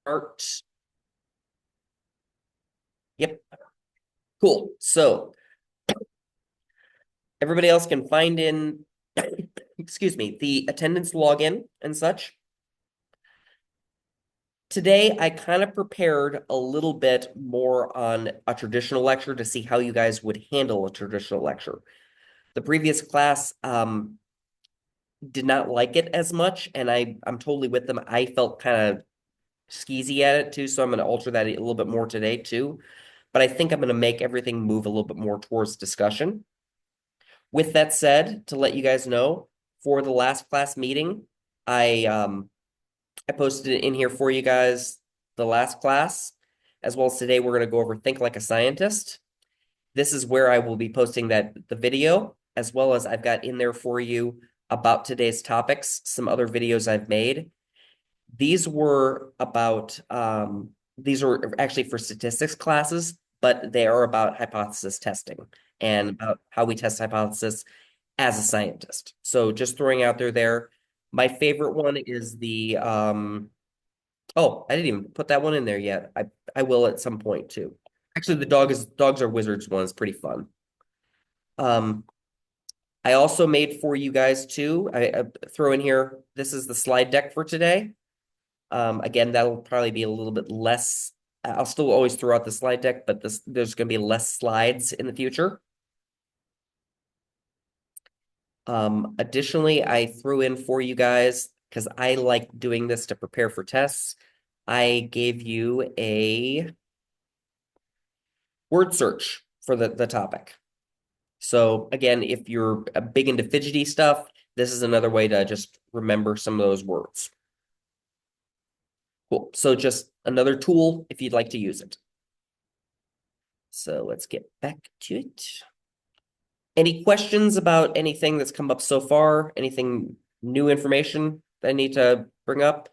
Art. Yep. Cool. So everybody else can find in, excuse me, the attendance login and such. Today, I kind of prepared a little bit more on a traditional lecture to see how you guys would handle a traditional lecture. The previous class did not like it as much, and I'm totally with them. I felt kind of skeezy at it too, so I'm going to alter that a little bit more today too. But I think I'm going to make everything move a little bit more towards discussion. With that said, to let you guys know, for the last class meeting, I posted it in here for you guys the last class, as well as today we're going to go over Think Like a Scientist. This is where I will be posting the video, as well as I've got in there for you about today's topics, some other videos I've made. These were about these were actually for statistics classes, but they are about hypothesis testing and about how we test hypothesis as a scientist. So just throwing out there. My favorite one is the oh, I didn't even put that one in there yet. I will at some point too. Actually, the dogs are wizards one is pretty fun. Um, I also made for you guys too. I throw in here. This is the slide deck for today. Again, that'll probably be a little bit less. I'll still always throw out the slide deck, but there's going to be less slides in the future. Additionally, I threw in for you guys, because I like doing this to prepare for tests. I gave you a word search for the topic. So again, if you're big into fidgety stuff, this is another way to just remember some of those words. Cool. So just another tool if you'd like to use it. So let's get back to it. Any questions about anything that's come up so far? Anything new information that I need to bring up?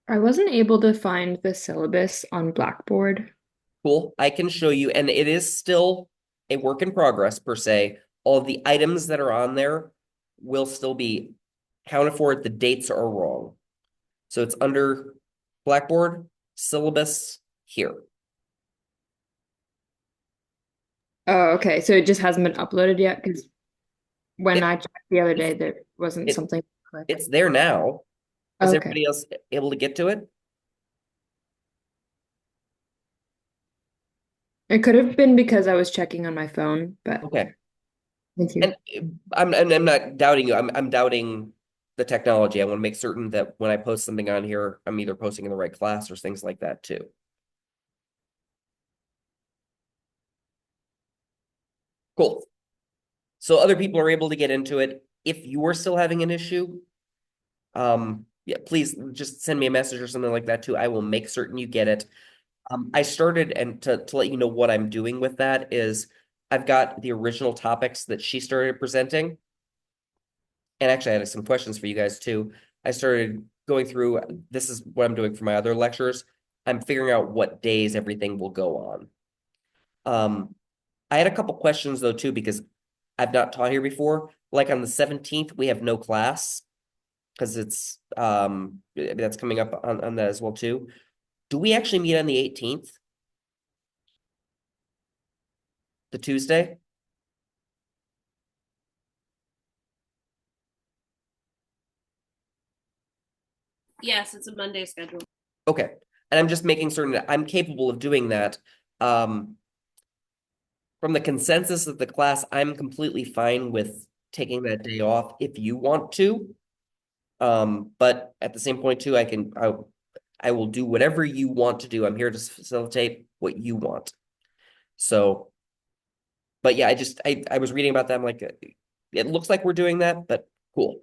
I wasn't able to find the syllabus on Blackboard. Cool. I can show you, and it is still a work in progress per se. All of the items that are on there will still be counted for. The dates are wrong. So it's under Blackboard, syllabus here. Oh, okay. So it just hasn't been uploaded yet because when It, I checked the other day, it's, there wasn't it, something click. it's there now. Is Okay. everybody else able to get to it? It could have been because I was checking on my phone, but Okay. thank you. And I'm not doubting you. I'm doubting the technology. I want to make certain that when I post something on here, I'm either posting in the right class or things like that too. Cool. So other people are able to get into it. If you're still having an issue, yeah, please just send me a message or something like that too. I will make certain you get it. I started, and to let you know what I'm doing with that is I've got the original topics that she started presenting. And actually, I had some questions for you guys too. I started going through, this is what I'm doing for my other lectures. I'm figuring out what days everything will go on. I had a couple questions though too, because I've not taught here before. Like on the 17th, we have no class because it's that's coming up on that as well too. Do we actually meet on the 18th, the Tuesday? Yes, it's a Monday schedule. Okay. And I'm just making certain that I'm capable of doing that. Um, from the consensus of the class, I'm completely fine with taking that day off if you want to. But at the same point too, I will do whatever you want to do. I'm here to facilitate what you want. So, but yeah, I was reading about that. I'm like, it looks like we're doing that, but cool.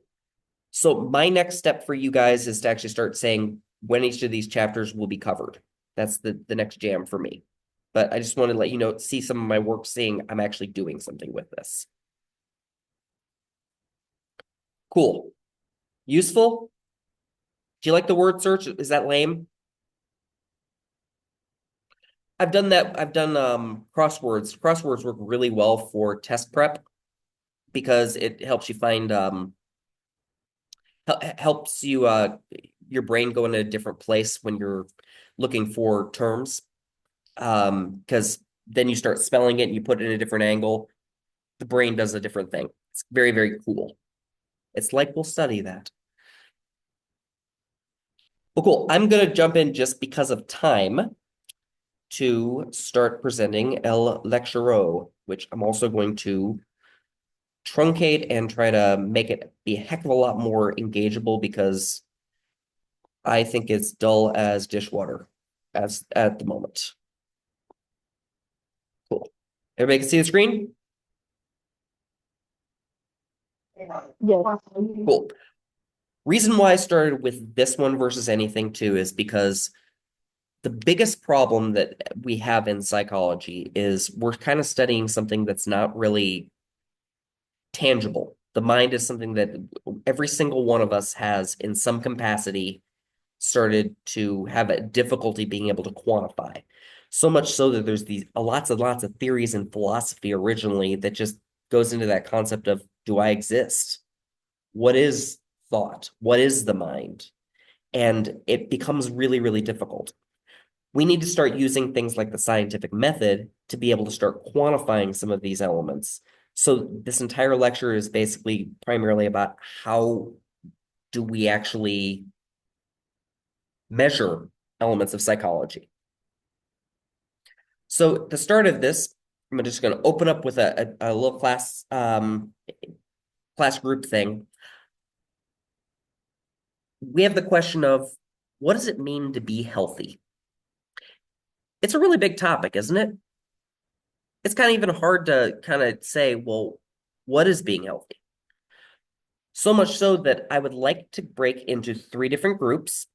So my next step for you guys is to actually start saying when each of these chapters will be covered. That's the next jam for me. But I just want to let you know, see some of my work, seeing I'm actually doing something with this. Cool. Useful? Do you like the word search? Is that lame? I've done that. I've done crosswords. Crosswords work really well for test prep because it helps you find helps you your brain go in a different place when you're looking for terms. Because then you start spelling it and you put it in a different angle. The brain does a different thing. It's very, very cool. It's like we'll study that. Well, cool. I'm gonna jump in just because of time to start presenting El Lecturo, which I'm also going to truncate and try to make it be a heck of a lot more engageable because I think it's dull as dishwater as at the moment. Cool. Everybody can see the screen? Yes. Cool. Reason why I started with this one versus anything too is because the biggest problem that we have in psychology is we're kind of studying something that's not really tangible. The mind is something that every single one of us has in some capacity started to have a difficulty being able to quantify. So much so that there's these lots and lots of theories in philosophy originally that just goes into that concept of, do I exist? What is thought? What is the mind? And it becomes really, really difficult. We need to start using things like the scientific method to be able to start quantifying some of these elements. So this entire lecture is basically primarily about how do we actually measure elements of psychology. So the start of this, I'm just going to open up with a little class group thing. We have the question of, what does it mean to be healthy? It's a really big topic, isn't it? It's kind of even hard to kind of say, well, what is being healthy? So much so that I would like to break into 3 different groups.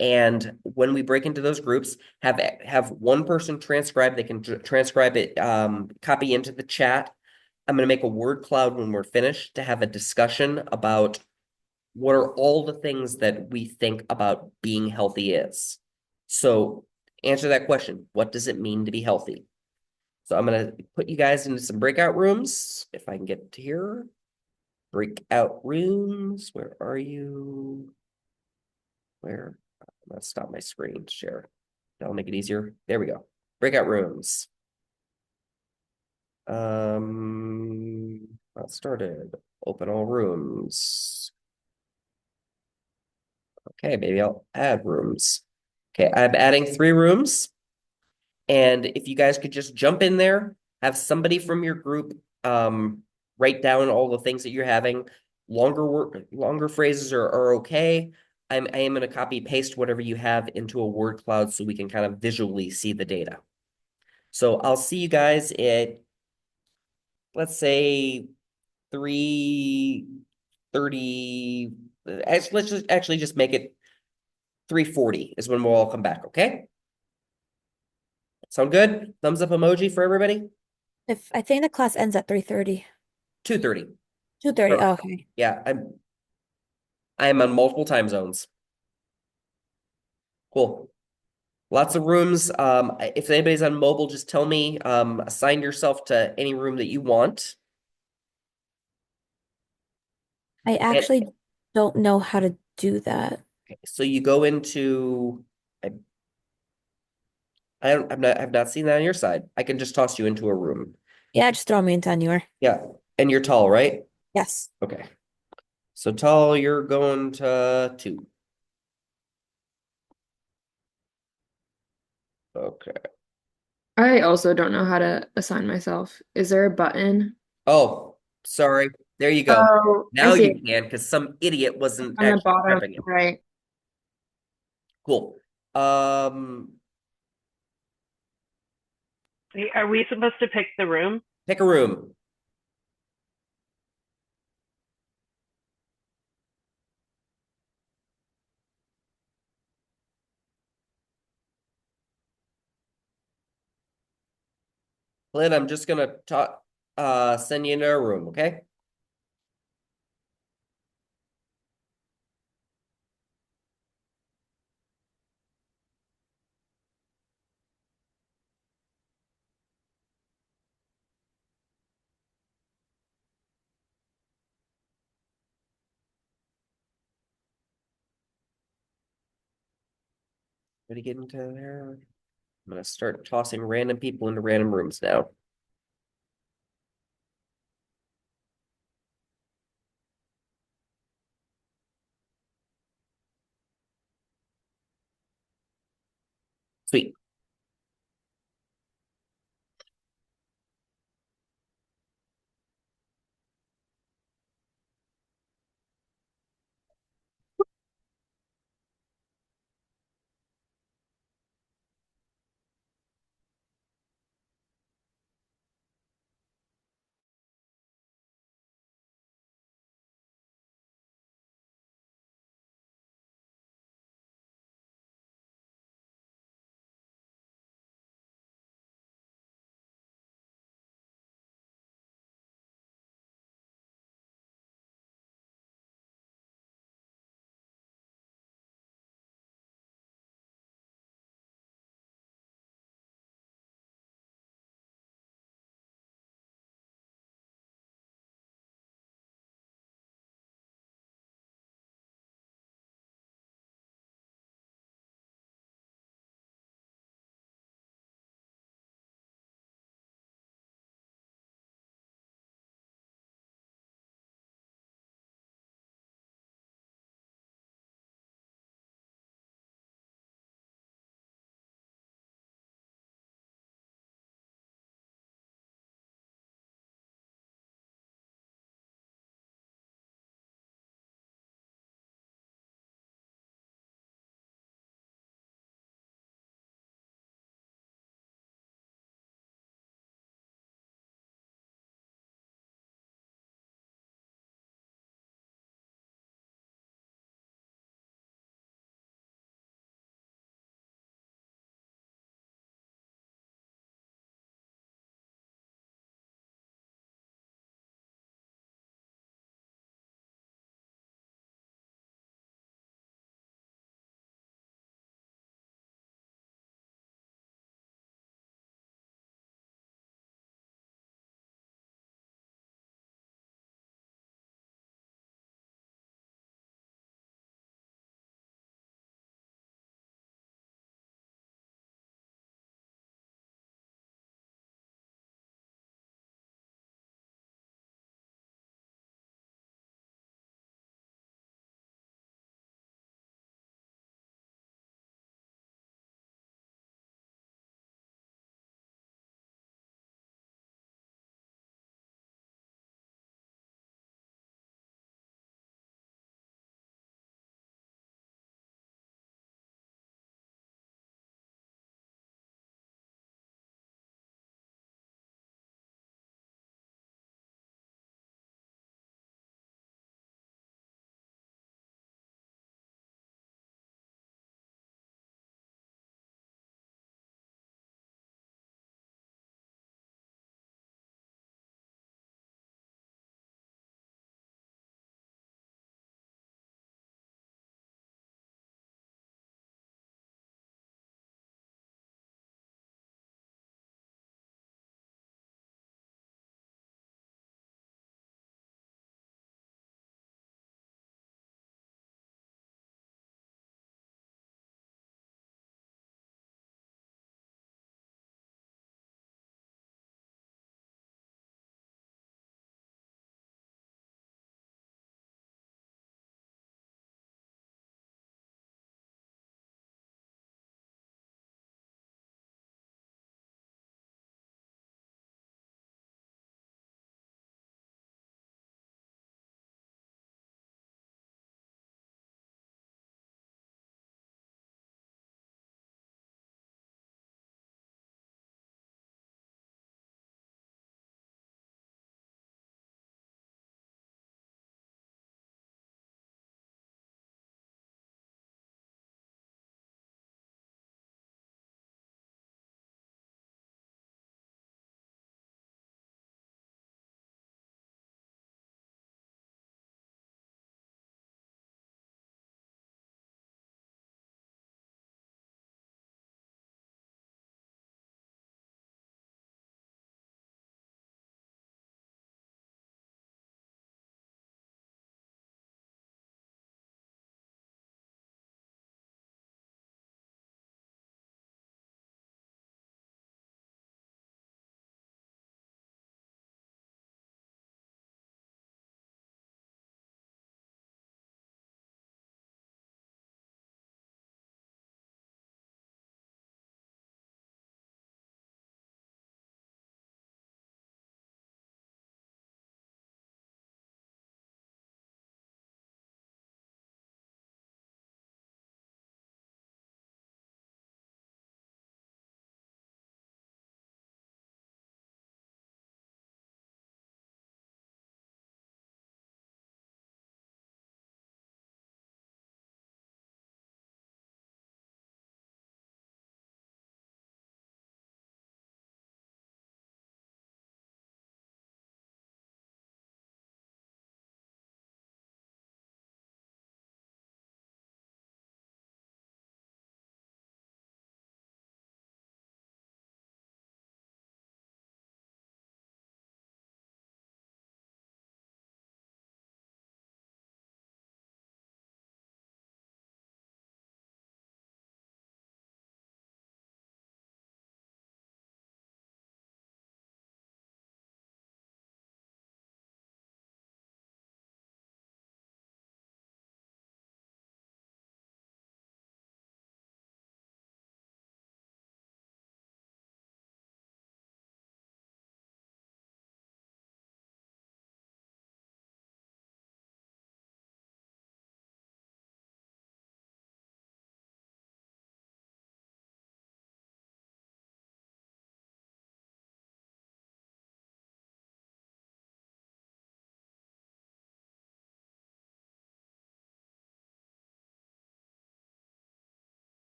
And when we break into those groups, have one person transcribe. They can transcribe it, copy into the chat. I'm going to make a word cloud when we're finished to have a discussion about what are all the things that we think about being healthy is. So answer that question. What does it mean to be healthy? So I'm going to put you guys into some breakout rooms. If I can get to here. Breakout rooms. Where are you? Where? Let's stop my screen share. That'll make it easier. There we go. Breakout rooms. That started. Open all rooms. Okay, maybe I'll add rooms. Okay, I'm adding 3 rooms. And if you guys could just jump in there, have somebody from your group write down all the things that you're having. Longer phrases are okay. I am going to copy paste whatever you have into a word cloud so we can kind of visually see the data. So I'll see you guys at, let's say, 3:30. Let's just actually just make it 3:40 is when we'll all come back, okay? Sound good? Thumbs up emoji for everybody? If I think the class ends at 3:30. 2:30. 2:30. Sure. Oh, okay. Yeah, I'm on multiple time zones. Cool. Lots of rooms. If anybody's on mobile, just tell me. Assign yourself to any room that you want. I And actually don't know how to do that. so you go into. I've not seen that on your side. I can just toss you into a room. Yeah, just throw me into anywhere. Yeah, and you're tall, right? Yes. Okay. So tall, you're going to 2. Okay. I also don't know how to assign myself. Is there a button? Oh, sorry. There you go. Oh, I Now see you it can, because some idiot wasn't on the actually bottom prepping it. right. Cool. Are we supposed to pick the room? Pick a room. Lynn, I'm just gonna talk, send you into a room, okay? Ready to get into there? I'm gonna start tossing random people into random rooms now. Sweet.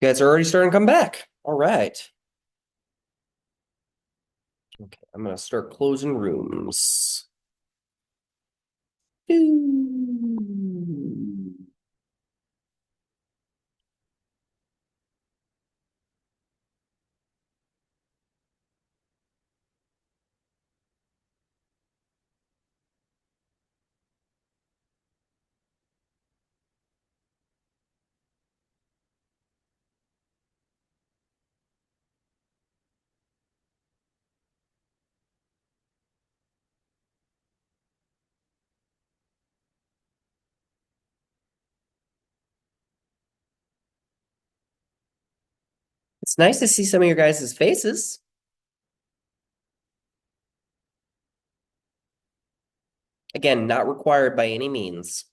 You guys are already starting to come back. All right. Okay, I'm gonna start closing rooms. It's nice to see some of your guys' faces. Again, not required by any means.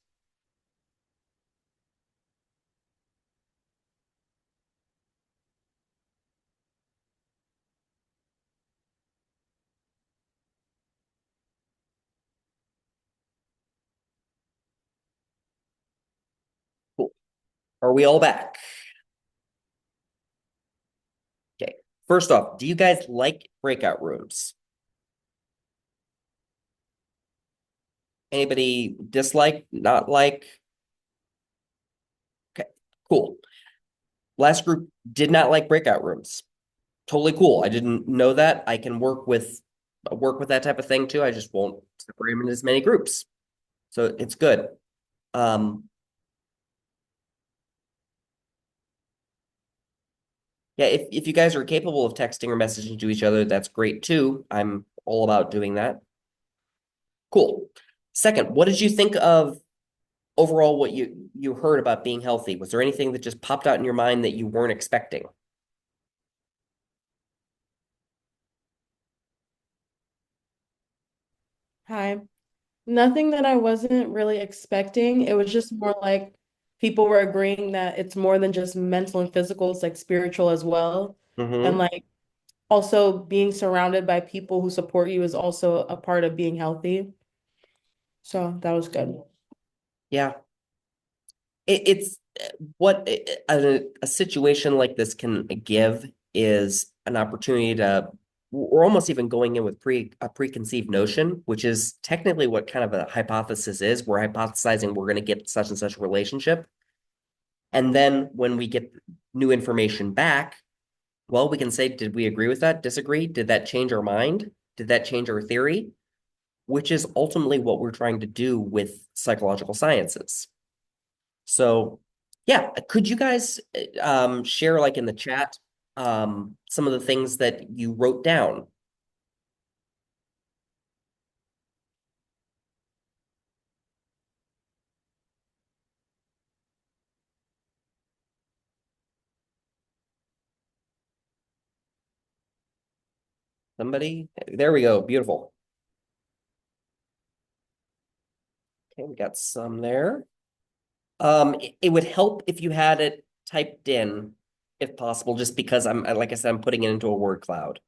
Cool. Are we all back? Okay. First off, do you guys like breakout rooms? Anybody dislike, not like? Okay, cool. Last group did not like breakout rooms. Totally cool. I didn't know that. I can work with that type of thing too. I just won't separate them into as many groups. So it's good. Um, yeah, if you guys are capable of texting or messaging to each other, that's great too. I'm all about doing that. Cool. Second, what did you think of overall what you heard about being healthy? Was there anything that just popped out in your mind that you weren't expecting? Hi. Nothing that I wasn't really expecting. It was just more like people were agreeing that it's more than just mental and physical, it's like spiritual as well. And Mm-hmm. like also being surrounded by people who support you is also a part of being healthy. So that was good. Yeah. It's what a situation like this can give is an opportunity to we're almost even going in with a preconceived notion, which is technically what kind of a hypothesis is. We're hypothesizing we're going to get such and such relationship. And then when we get new information back, well, we can say, did we agree with that? Disagree? Did that change our mind? Did that change our theory? Which is ultimately what we're trying to do with psychological sciences. So, yeah, could you guys share like in the chat some of the things that you wrote down? Somebody? There we go. Beautiful. Okay, we got some there. It would help if you had it typed in, if possible, just because like I said, I'm putting it into a word cloud.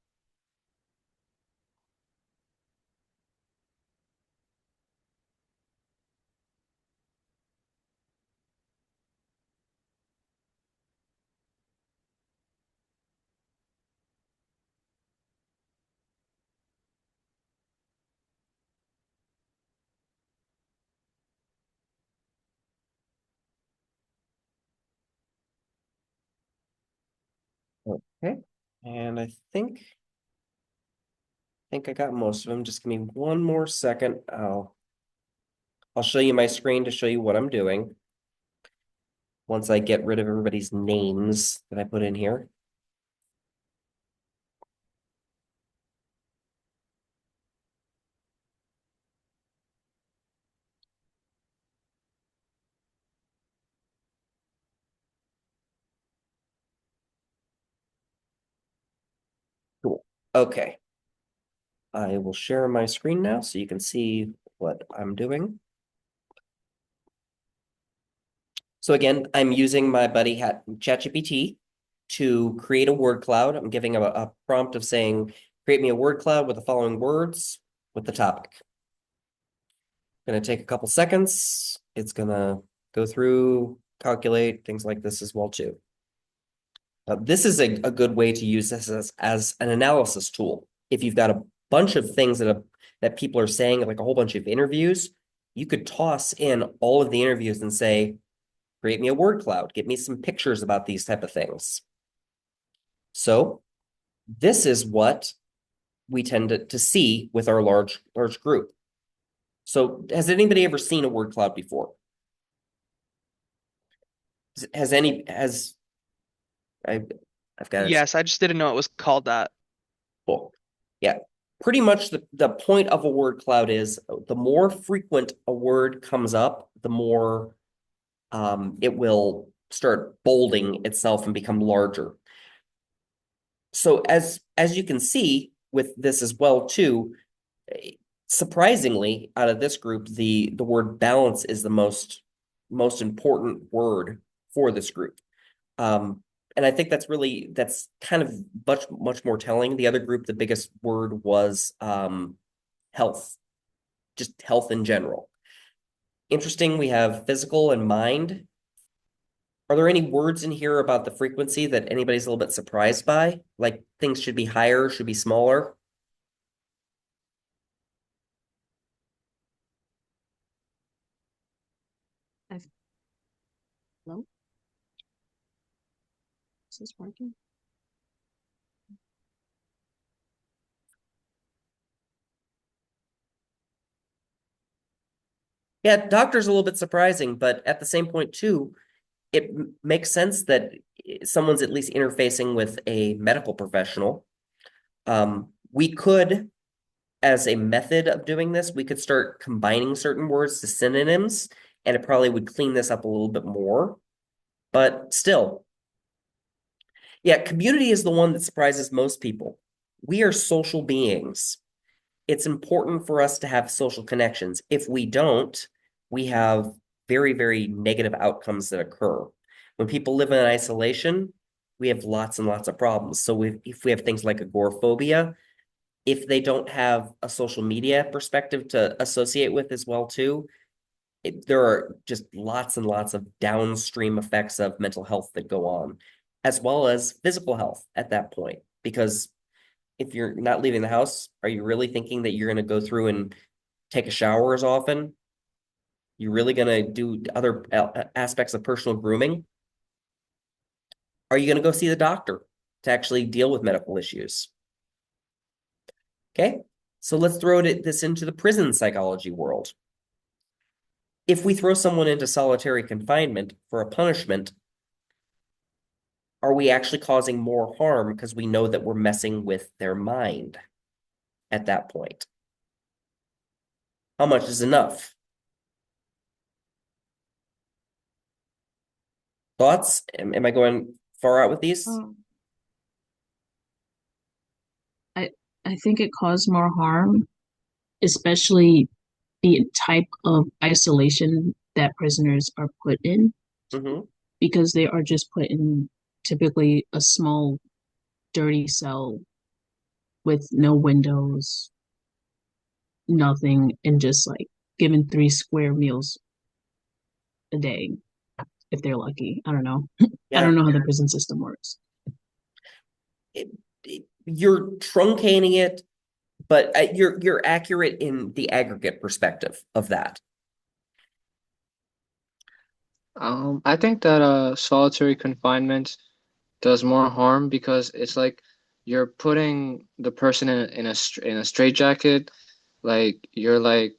Okay. And I think I got most of them. Just give me one more second. I'll show you my screen to show you what I'm doing once I get rid of everybody's names that I put in here. Cool. Okay. I will share my screen now so you can see what I'm doing. So again, I'm using my buddy ChatGPT to create a word cloud. I'm giving a prompt of saying, create me a word cloud with the following words with the topic. Going to take a couple seconds. It's going to go through, calculate things like this as well too. This is a good way to use this as an analysis tool. If you've got a bunch of things that people are saying, like a whole bunch of interviews, you could toss in all of the interviews and say, create me a word cloud, get me some pictures about these type of things. So this is what we tend to see with our large group. So has anybody ever seen a word cloud before? I've got it. Yes, I just didn't know it was called that. Cool. Yeah. Pretty much the point of a word cloud is the more frequent a word comes up, the more it will start bolding itself and become larger. So as you can see with this as well too, surprisingly, out of this group, the word balance is the most important word for this group. And I think that's kind of much more telling. The other group, the biggest word was health, just health in general. Interesting, we have physical and mind. Are there any words in here about the frequency that anybody's a little bit surprised by? Like things should be higher, should be smaller? Hello? Is this working? Yeah, doctor's a little bit surprising, but at the same point too, it makes sense that someone's at least interfacing with a medical professional. We could, as a method of doing this, we could start combining certain words to synonyms, and it probably would clean this up a little bit more. But still, yeah, community is the one that surprises most people. We are social beings. It's important for us to have social connections. If we don't, we have very, very negative outcomes that occur. When people live in isolation, we have lots and lots of problems. So if we have things like agoraphobia, if they don't have a social media perspective to associate with as well too, there are just lots and lots of downstream effects of mental health that go on, as well as physical health at that point. Because if you're not leaving the house, are you really thinking that you're going to go through and take a shower as often? You're really going to do other aspects of personal grooming? Are you going to go see the doctor to actually deal with medical issues? Okay, so let's throw this into the prison psychology world. If we throw someone into solitary confinement for a punishment, are we actually causing more harm because we know that we're messing with their mind at that point? How much is enough? Thoughts? Am I going far out with these? I think it caused more harm, especially the type of isolation that prisoners are put in, because they are just put in typically a small, dirty cell with no windows, nothing, and just like given 3 square meals a day if they're lucky. I don't know. I don't know how the prison system works. You're truncating it, but you're accurate in the aggregate perspective of that. I think that solitary confinement does more harm because it's like you're putting the person in a straitjacket. Like you're like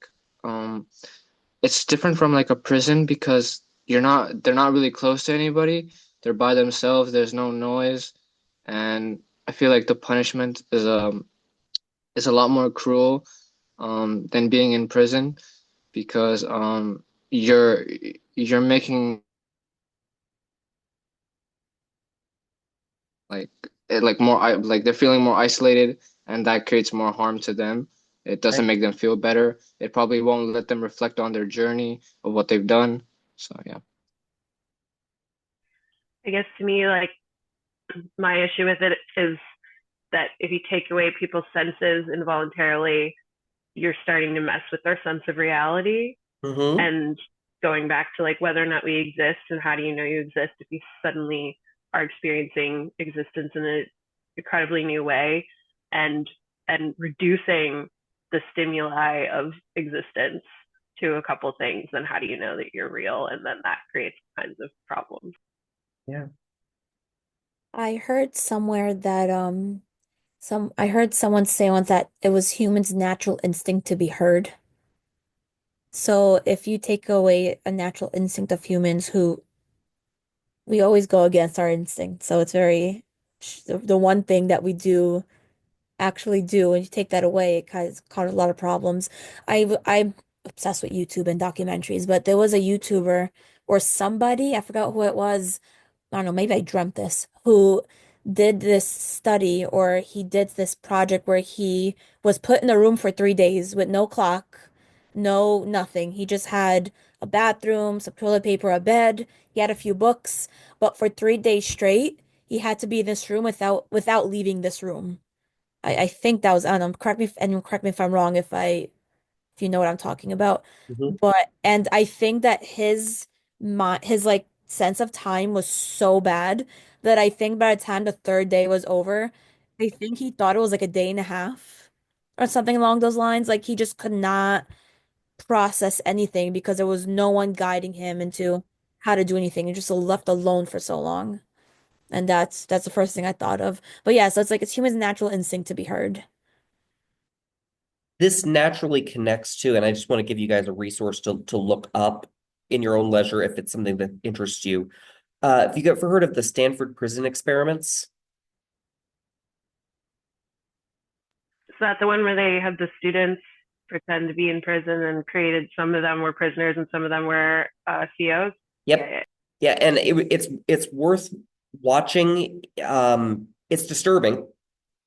it's different from like a prison because they're not really close to anybody. They're by themselves. There's no noise, and I feel like the punishment is a lot more cruel than being in prison because you're making like they're feeling more isolated, and that creates more harm to them. It doesn't make them feel better. It probably won't let them reflect on their journey of what they've done. So yeah. I guess to me, like my issue with it is that if you take away people's senses involuntarily, you're starting to mess with their sense of reality. And going back to like whether or not we exist and how do you know you exist if you suddenly are experiencing existence in an incredibly new way, and reducing the stimuli of existence to a couple things, then how do you know that you're real? And then that creates kinds of problems. Yeah. I heard somewhere that I heard someone say once that it was humans' natural instinct to be heard. So if you take away a natural instinct of humans who we always go against our instinct. So it's very the one thing that we do actually do, and you take that away, it causes a lot of problems. I'm obsessed with YouTube and documentaries, but there was a YouTuber or somebody, I forgot who it was. I don't know, maybe I dreamt this, who did this study or he did this project where he was put in a room for 3 days with no clock, no nothing. He just had a bathroom, some toilet paper, a bed. He had a few books, but for 3 days straight, he had to be in this room without leaving this room. I think that was, I don't know, correct me if I'm wrong if you know what I'm talking about. Mhm. But and I think that his like sense of time was so bad that I think by the time the third day was over, I think he thought it was like a day and a half or something along those lines. Like he just could not process anything because there was no one guiding him into how to do anything and just left alone for so long. And that's the first thing I thought of. But yeah, so it's like it's humans' natural instinct to be heard. This naturally connects to, and I just want to give you guys a resource to look up in your own leisure if it's something that interests you. Have you ever heard of the Stanford prison experiments? Is that the one where they had the students pretend to be in prison and created, some of them were prisoners and some of them were COs? Yep. Yeah, yeah. Yeah, and it's worth watching. It's disturbing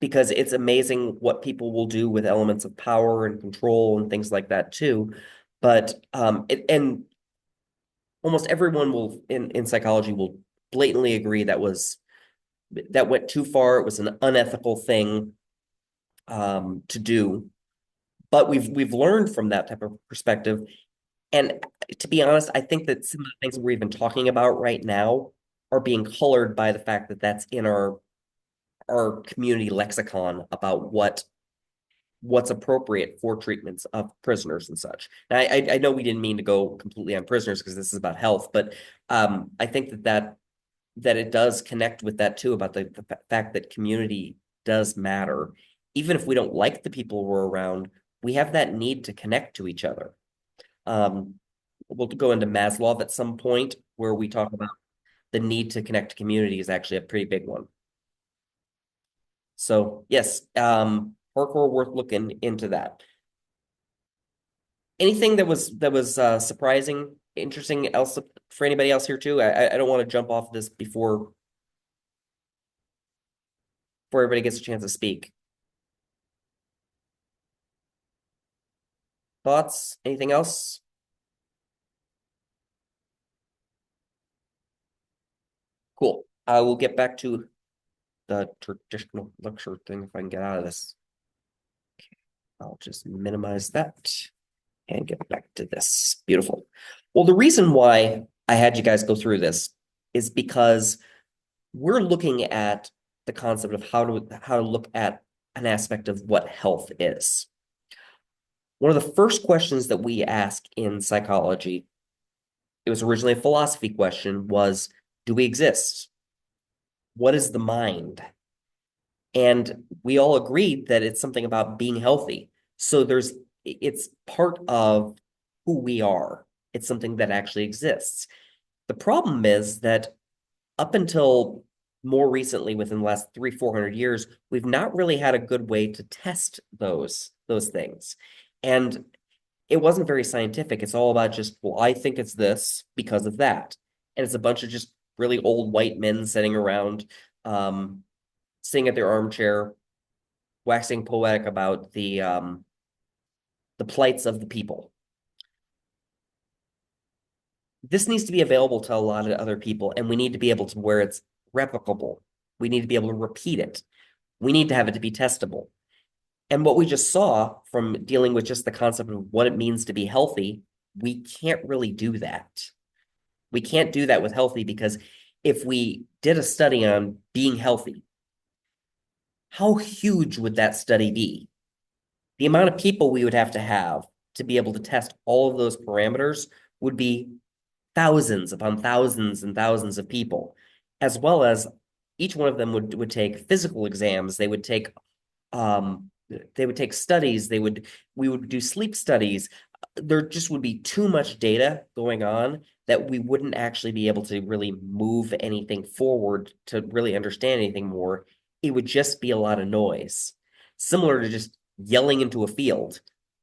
because it's amazing what people will do with elements of power and control and things like that too. But and almost everyone will in psychology will blatantly agree that went too far. It was an unethical thing to do. But we've learned from that type of perspective. And to be honest, I think that some of the things we're even talking about right now are being colored by the fact that that's in our community lexicon about what's appropriate for treatments of prisoners and such. Now, I know we didn't mean to go completely on prisoners because this is about health, but I think that it does connect with that too about the fact that community does matter. Even if we don't like the people we're around, we have that need to connect to each other. We'll go into Maslow at some point where we talk about the need to connect to community is actually a pretty big one. So yes, hardcore worth looking into that. Anything that was surprising, interesting else for anybody else here too? I don't want to jump off this before everybody gets a chance to speak. Thoughts? Anything else? Cool. I will get back to the traditional lecture thing if I can get out of this. Okay. I'll just minimize that and get back to this. Beautiful. Well, the reason why I had you guys go through this is because we're looking at the concept of how to look at an aspect of what health is. One of the first questions that we ask in psychology, it was originally a philosophy question, was, do we exist? What is the mind? And we all agreed that it's something about being healthy. So it's part of who we are. It's something that actually exists. The problem is that up until more recently, within the last 300-400 years, we've not really had a good way to test those things. And it wasn't very scientific. It's all about just, well, I think it's this because of that. And it's a bunch of just really old white men sitting around, sitting at their armchair, waxing poetic about the plights of the people. This needs to be available to a lot of other people, and we need to be able to where it's replicable. We need to be able to repeat it. We need to have it to be testable. And what we just saw from dealing with just the concept of what it means to be healthy, we can't really do that. We can't do that with healthy because if we did a study on being healthy, how huge would that study be? The amount of people we would have to be able to test all of those parameters would be thousands upon thousands and thousands of people, as well as each one of them would take physical exams. Um, they would take studies. We would do sleep studies. There just would be too much data going on that we wouldn't actually be able to really move anything forward to really understand anything more. It would just be a lot of noise, similar to just yelling into a field.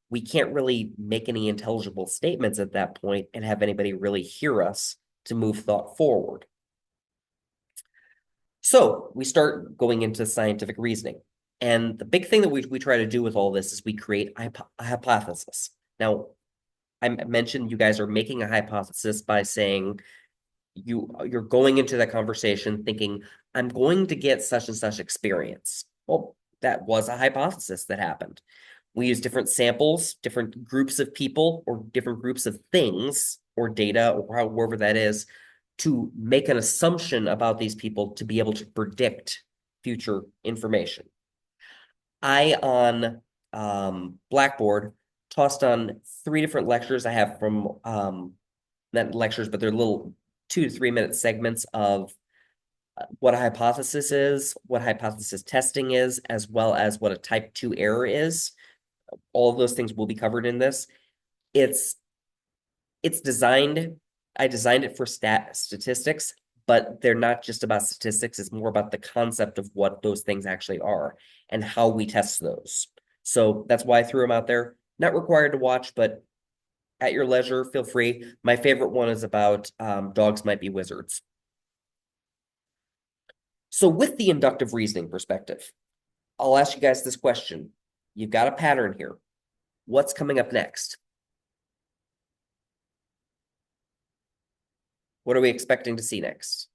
We can't really make any intelligible statements at that point and have anybody really hear us to move thought forward. So we start going into scientific reasoning. And the big thing that we try to do with all this is we create a hypothesis. Now, I mentioned you guys are making a hypothesis by saying you're going into that conversation thinking, I'm going to get such and such experience. Well, that was a hypothesis that happened. We use different samples, different groups of people, or different groups of things, or data, or however that is, to make an assumption about these people to be able to predict future information. I, on Blackboard, tossed on 3 different lectures I have from, not lectures, but they're little 2 to 3 minute segments of what a hypothesis is, what hypothesis testing is, as well as what a type 2 error is. All of those things will be covered in this. It's designed, I designed it for statistics, but they're not just about statistics. It's more about the concept of what those things actually are and how we test those. So that's why I threw them out there. Not required to watch, but at your leisure, feel free. My favorite one is about dogs might be wizards. So with the inductive reasoning perspective, I'll ask you guys this question. You've got a pattern here. What's coming up next? What are we expecting to see next?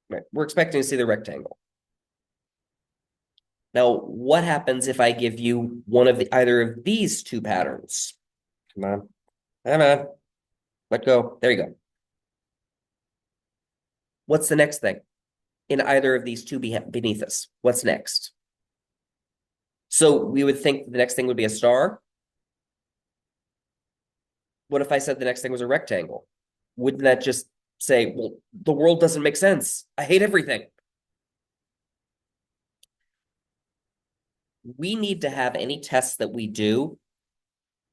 Right. We're expecting to see the rectangle. Now, what happens if I give you one of either of these 2 patterns? Come on. Come on. Let go. There you go. What's the next thing? In either of these 2 beneath us, what's next? So we would think the next thing would be a star. What if I said the next thing was a rectangle? Wouldn't that just say, well, the world doesn't make sense. I hate everything. We need to have any tests that we do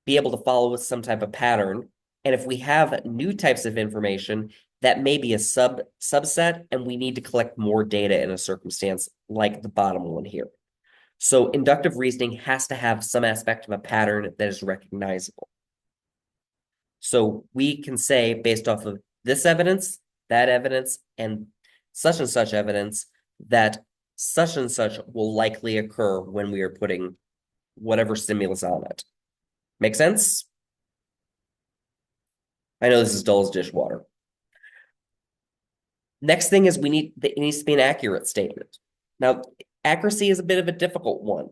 be able to follow with some type of pattern. And if we have new types of information, that may be a subset, and we need to collect more data in a circumstance like the bottom one here. So inductive reasoning has to have some aspect of a pattern that is recognizable. So we can say, based off of this evidence, that evidence, and such evidence, that such and such will likely occur when we are putting whatever stimulus on it. Make sense? I know this is dull as dishwater. Next thing is it needs to be an accurate statement. Now, accuracy is a bit of a difficult one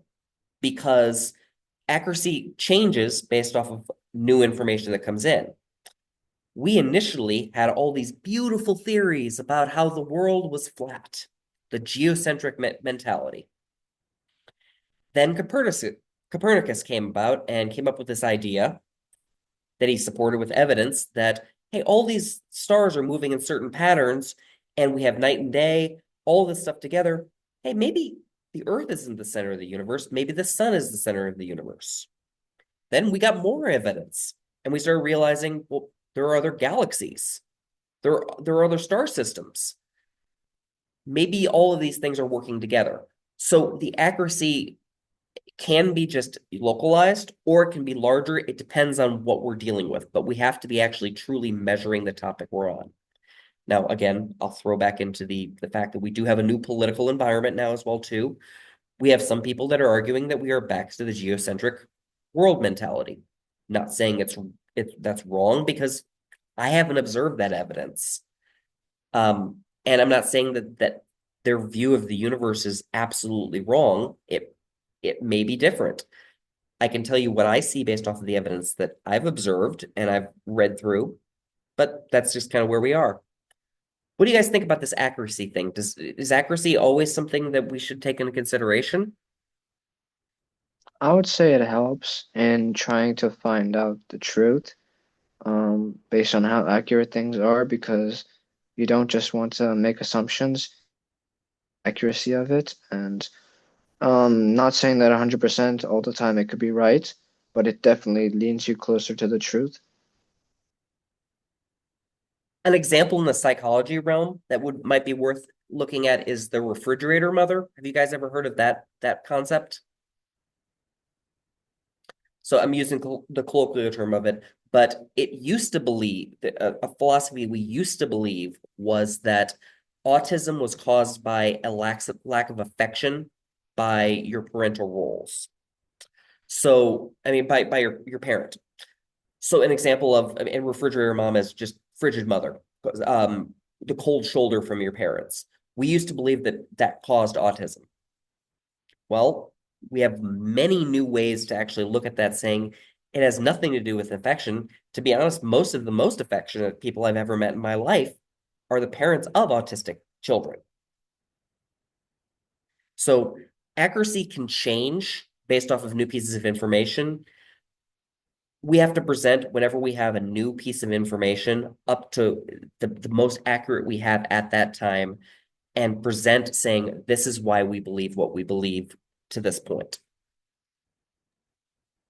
because accuracy changes based off of new information that comes in. We initially had all these beautiful theories about how the world was flat, the geocentric mentality. Then Copernicus came about and came up with this idea that he supported with evidence that, hey, all these stars are moving in certain patterns and we have night and day, all this stuff together. Hey, maybe the Earth isn't the center of the universe. Maybe the sun is the center of the universe. Then we got more evidence and we started realizing, well, there are other galaxies. There are other star systems. Maybe all of these things are working together. So the accuracy can be just localized or it can be larger. It depends on what we're dealing with, but we have to be actually truly measuring the topic we're on. Now, again, I'll throw back into the fact that we do have a new political environment now as well, too. We have some people that are arguing that we are back to the geocentric world mentality. Not saying that's wrong because I haven't observed that evidence. And I'm not saying that their view of the universe is absolutely wrong. It may be different. I can tell you what I see based off of the evidence that I've observed and I've read through, but that's just kind of where we are. What do you guys think about this accuracy thing? Is accuracy always something that we should take into consideration? I would say it helps in trying to find out the truth, based on how accurate things are, because you don't just want to make assumptions, accuracy of it, and not saying that 100% all the time it could be right, but it definitely leans you closer to the truth. An example in the psychology realm that would might be worth looking at is the refrigerator mother. Have you guys ever heard of that concept? So I'm using the colloquial term of it, but it used to believe that a philosophy we used to believe was that autism was caused by a lack of affection by your parental roles. So, I mean, by your parent. So an example of, I mean, refrigerator mom is just frigid mother, the cold shoulder from your parents. We used to believe that that caused autism. Well, we have many new ways to actually look at that, saying it has nothing to do with affection. To be honest, most of the most affectionate people I've ever met in my life are the parents of autistic children. So accuracy can change based off of new pieces of information. We have to present whenever we have a new piece of information up to the most accurate we have at that time and present saying, this is why we believe what we believe to this point.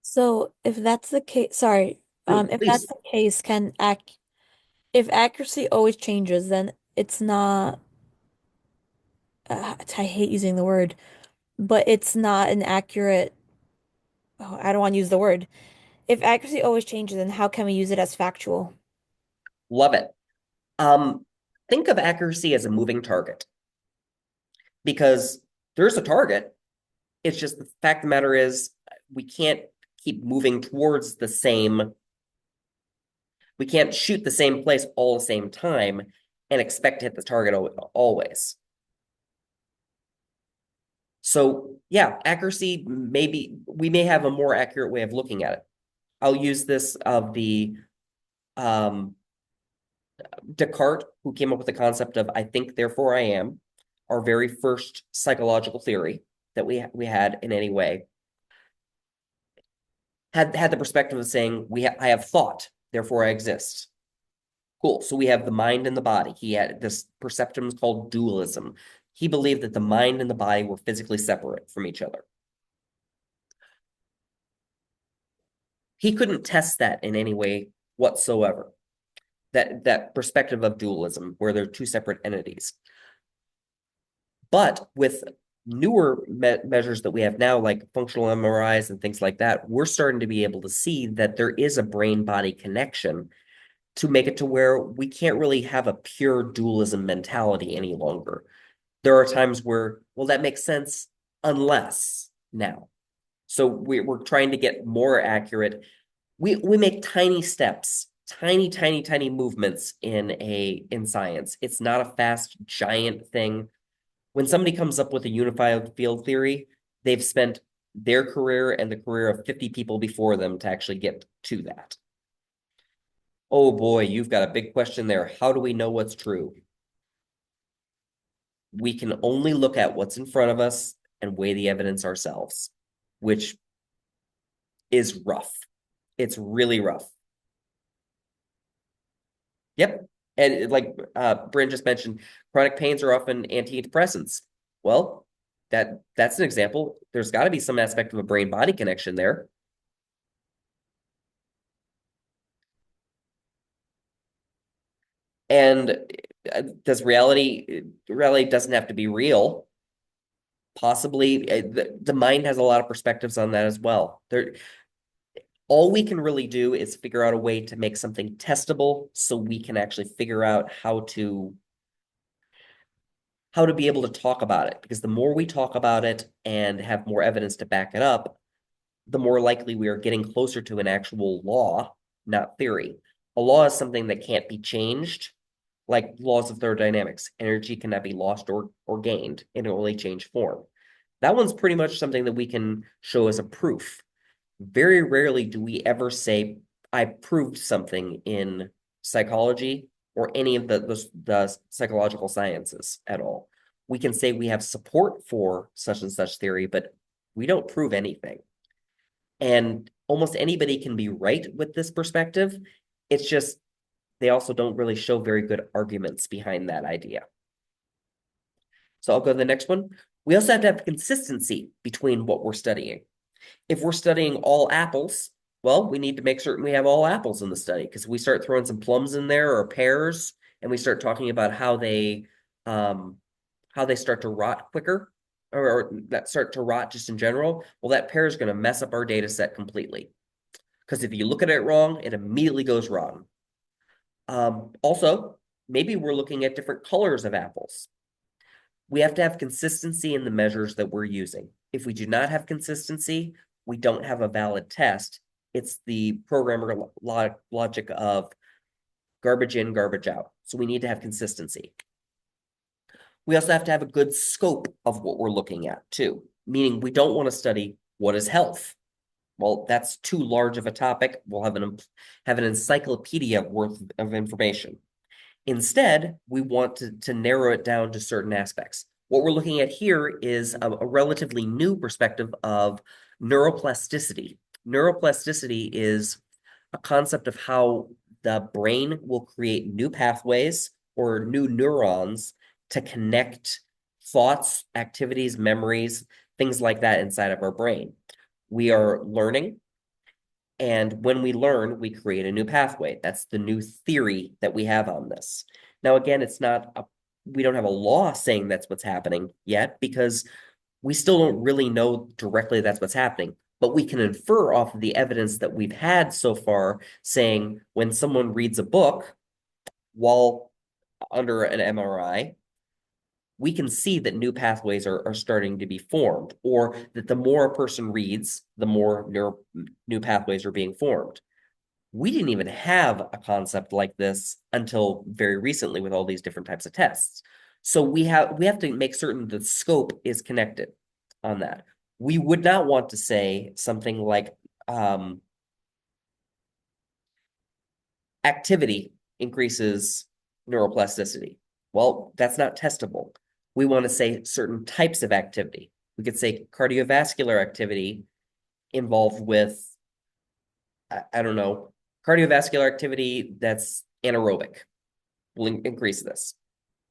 So if that's the case, sorry, if that's Please. the case, if accuracy always changes, then it's not, I hate using the word, but it's not an accurate, oh, I don't want to use the word. If accuracy always changes, then how can we use it as factual? Love it. Um, think of accuracy as a moving target because there's a target. It's just the fact of the matter is we can't keep moving towards the same. We can't shoot the same place all the same time and expect to hit the target always. So yeah, accuracy, maybe we may have a more accurate way of looking at it. I'll use this of the Descartes, who came up with the concept of I think, therefore I am, our very first psychological theory that we had in any way, had the perspective of saying I have thought, therefore I exist. Cool. So we have the mind and the body. He had this perception called dualism. He believed that the mind and the body were physically separate from each other. He couldn't test that in any way whatsoever. That perspective of dualism, where they're two separate entities. But with newer measures that we have now, like functional MRIs and things like that, we're starting to be able to see that there is a brain-body connection to make it to where we can't really have a pure dualism mentality any longer. There are times where, well, that makes sense unless now. So we're trying to get more accurate. We make tiny steps, tiny movements in science. It's not a fast, giant thing. When somebody comes up with a unified field theory, they've spent their career and the career of 50 people before them to actually get to that. Oh boy, you've got a big question there. How do we know what's true? We can only look at what's in front of us and weigh the evidence ourselves, which is rough. It's really rough. Yep. And like Bryn just mentioned, chronic pains are often antidepressants. Well, that's an example. There's got to be some aspect of a brain-body connection there. And does reality doesn't have to be real. Possibly the mind has a lot of perspectives on that as well. All we can really do is figure out a way to make something testable so we can actually figure out how to be able to talk about it. Because the more we talk about it and have more evidence to back it up, the more likely we are getting closer to an actual law, not theory. A law is something that can't be changed, like laws of thermodynamics. Energy cannot be lost or gained, it only change form. That one's pretty much something that we can show as a proof. Very rarely do we ever say, I proved something in psychology or any of the psychological sciences at all. We can say we have support for such and such theory, but we don't prove anything. And almost anybody can be right with this perspective. It's just they also don't really show very good arguments behind that idea. So I'll go to the next one. We also have to have consistency between what we're studying. If we're studying all apples, well, we need to make certain we have all apples in the study, because if we start throwing some plums in there or pears, and we start talking about how they start to rot quicker, or that start to rot just in general, well, that pear is going to mess up our data set completely. Because if you look at it wrong, it immediately goes wrong. Also, maybe we're looking at different colors of apples. We have to have consistency in the measures that we're using. If we do not have consistency, we don't have a valid test. It's the programmer logic of garbage in, garbage out. So we need to have consistency. We also have to have a good scope of what we're looking at too, meaning we don't want to study what is health. Well, that's too large of a topic. We'll have an encyclopedia worth of information. Instead, we want to narrow it down to certain aspects. What we're looking at here is a relatively new perspective of neuroplasticity. Neuroplasticity is a concept of how the brain will create new pathways or new neurons to connect thoughts, activities, memories, things like that inside of our brain. We are learning, and when we learn, we create a new pathway. That's the new theory that we have on this. Now, again, we don't have a law saying that's what's happening yet, because we still don't really know directly that's what's happening. But we can infer off of the evidence that we've had so far, saying when someone reads a book while under an MRI, we can see that new pathways are starting to be formed, or that the more a person reads, the more new pathways are being formed. We didn't even have a concept like this until very recently with all these different types of tests. So we have to make certain the scope is connected on that. We would not want to say something like activity increases neuroplasticity. Well, that's not testable. We want to say certain types of activity. We could say cardiovascular activity involved with, I don't know, cardiovascular activity that's anaerobic will increase this.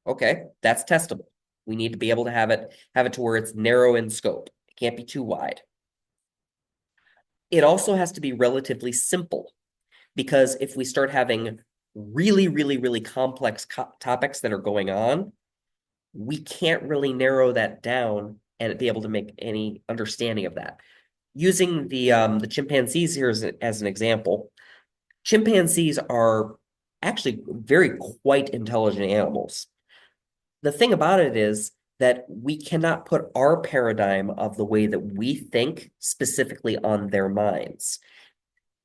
Okay, that's testable. We need to be able to have it to where it's narrow in scope. It can't be too wide. It also has to be relatively simple, because if we start having really, really, really complex topics that are going on, we can't really narrow that down and be able to make any understanding of that. Using the chimpanzees here as an example, chimpanzees are actually very quite intelligent animals. The thing about it is that we cannot put our paradigm of the way that we think specifically on their minds.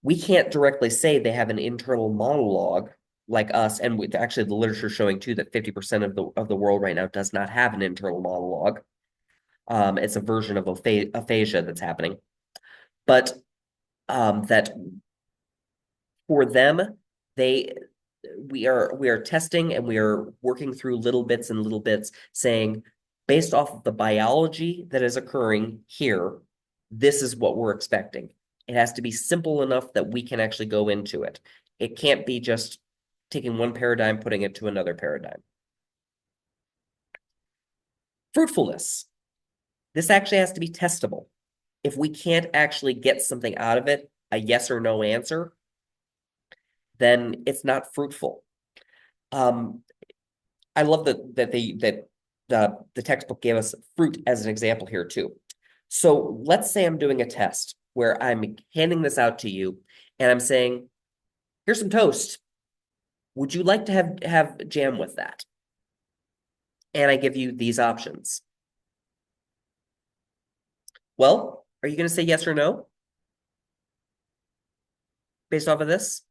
We can't directly say they have an internal monologue like us, and actually the literature showing too that 50% of the world right now does not have an internal monologue. It's a version of aphasia that's happening, but that for them, we are testing, and we are working through little bits and little bits, saying based off of the biology that is occurring here, this is what we're expecting. It has to be simple enough that we can actually go into it. It can't be just taking one paradigm, putting it to another paradigm. Fruitfulness. This actually has to be testable. If we can't actually get something out of it, a yes or no answer, then it's not fruitful. I love that the textbook gave us fruit as an example here too. So let's say I'm doing a test where I'm handing this out to you, and I'm saying, here's some toast. Would you like to have jam with that? And I give you these options. Well, are you going to say yes or no based off of this?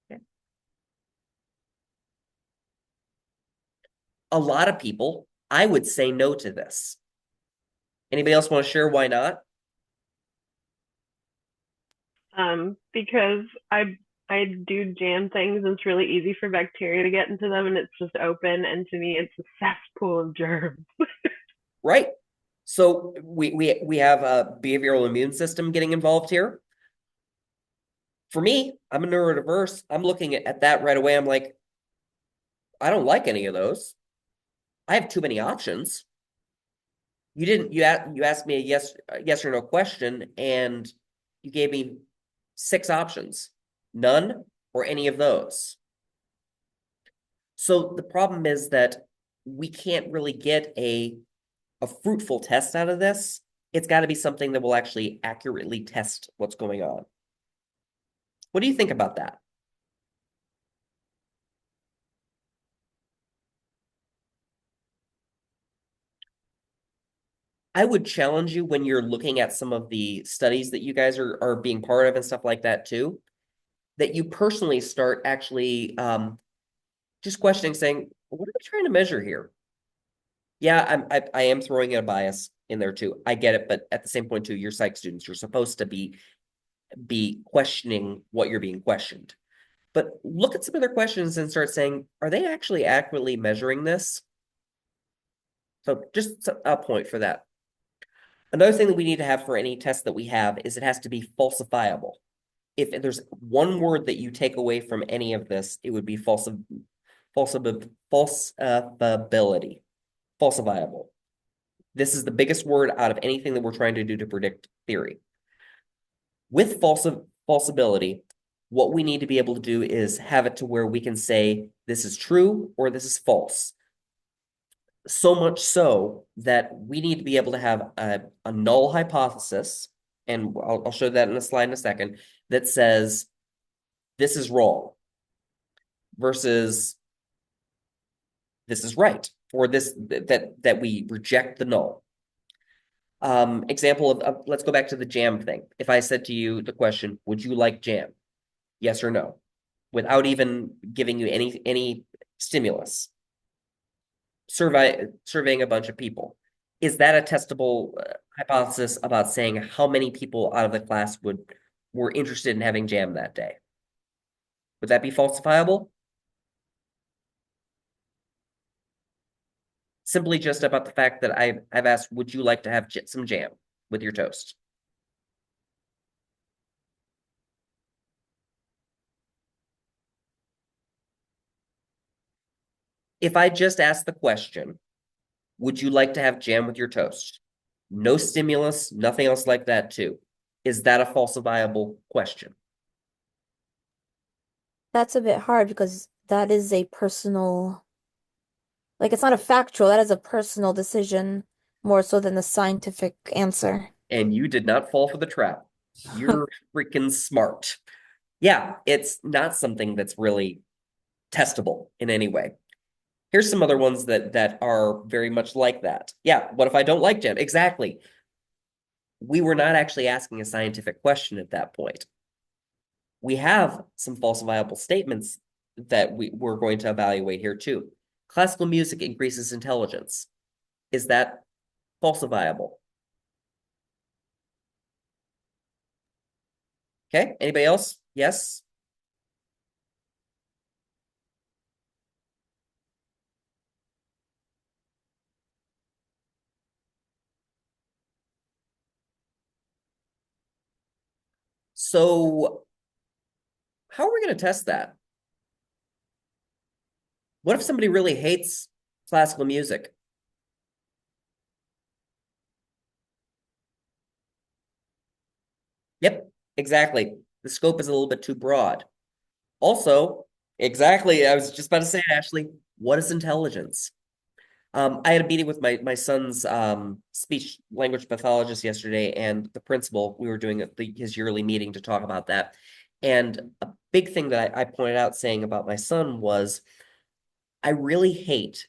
Okay. A lot of people, I would say no to this. Anybody else want to share why not? Because I do jam things and it's really easy for bacteria to get into them and it's just open. And to me, it's a cesspool of germs. Right. So we have a behavioral immune system getting involved here. For me, I'm a neurodiverse. I'm looking at that right away. I'm like, I don't like any of those. I have too many options. You asked me a yes or no question, and you gave me 6 options. None or any of those. So the problem is that we can't really get a fruitful test out of this. It's got to be something that will actually accurately test what's going on. What do you think about that? I would challenge you when you're looking at some of the studies that you guys are being part of and stuff like that too, that you personally start actually just questioning, saying, what are we trying to measure here? Yeah, I am throwing in a bias in there too. I get it, but at the same point too, you're psych students. You're supposed to be questioning what you're being questioned. But look at some other questions and start saying, are they actually accurately measuring this? So just a point for that. Another thing that we need to have for any test that we have is it has to be falsifiable. If there's one word that you take away from any of this, it would be falsifiability. Falsifiable. This is the biggest word out of anything that we're trying to do to predict theory. With falsibility, what we need to be able to do is have it to where we can say this is true or this is false. So much so that we need to be able to have a null hypothesis, and I'll show that in a slide in a second, that says this is wrong versus this is right, or this that we reject the null. Example of let's go back to the jam thing. If I said to you the question, would you like jam? Yes or no, without even giving you any stimulus. Surveying a bunch of people. Is that a testable hypothesis about saying how many people out of the class were interested in having jam that day? Would that be falsifiable? Simply just about the fact that I've asked, would you like to have some jam with your toast? If I just ask the question, would you like to have jam with your toast? No stimulus, nothing else like that too. Is that a falsifiable question? That's a bit hard because that is a personal, like it's not a factual, that is a personal decision more so than the scientific answer. And you did not fall for the trap. You're freaking smart. Yeah, it's not something that's really testable in any way. Here's some other ones that are very much like that. Yeah, what if I don't like jam? Exactly. We were not actually asking a scientific question at that point. We have some falsifiable statements that we're going to evaluate here too. Classical music increases intelligence. Is that falsifiable? Okay, anybody else? Yes? So how are we going to test that? What if somebody really hates classical music? Yep, exactly. The scope is a little bit too broad. Also, exactly, I was just about to say it, Ashley. What is intelligence? I had a meeting with my son's speech language pathologist yesterday, and the principal. We were doing his yearly meeting to talk about that. And a big thing that I pointed out saying about my son was, I really hate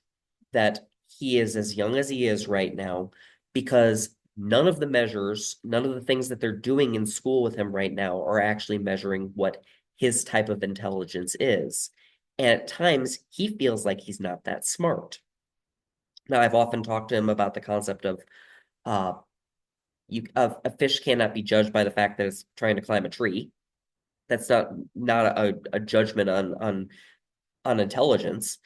that he is as young as he is right now because none of the measures, none of the things that they're doing in school with him right now are actually measuring what his type of intelligence is. And at times, he feels like he's not that smart. Now, I've often talked to him about the concept of a fish cannot be judged by the fact that it's trying to climb a tree. That's not a judgment on intelligence.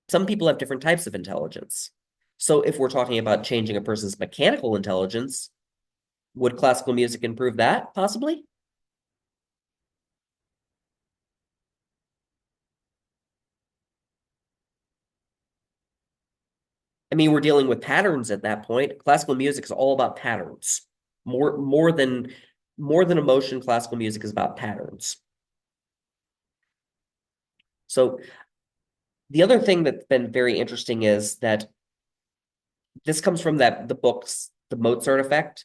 Some people have different types of intelligence. So if we're talking about changing a person's mechanical intelligence, would classical music improve that possibly? I mean, we're dealing with patterns at that point. Classical music is all about patterns. More than emotion, classical music is about patterns. So the other thing that's been very interesting is that this comes from the books, the Mozart effect.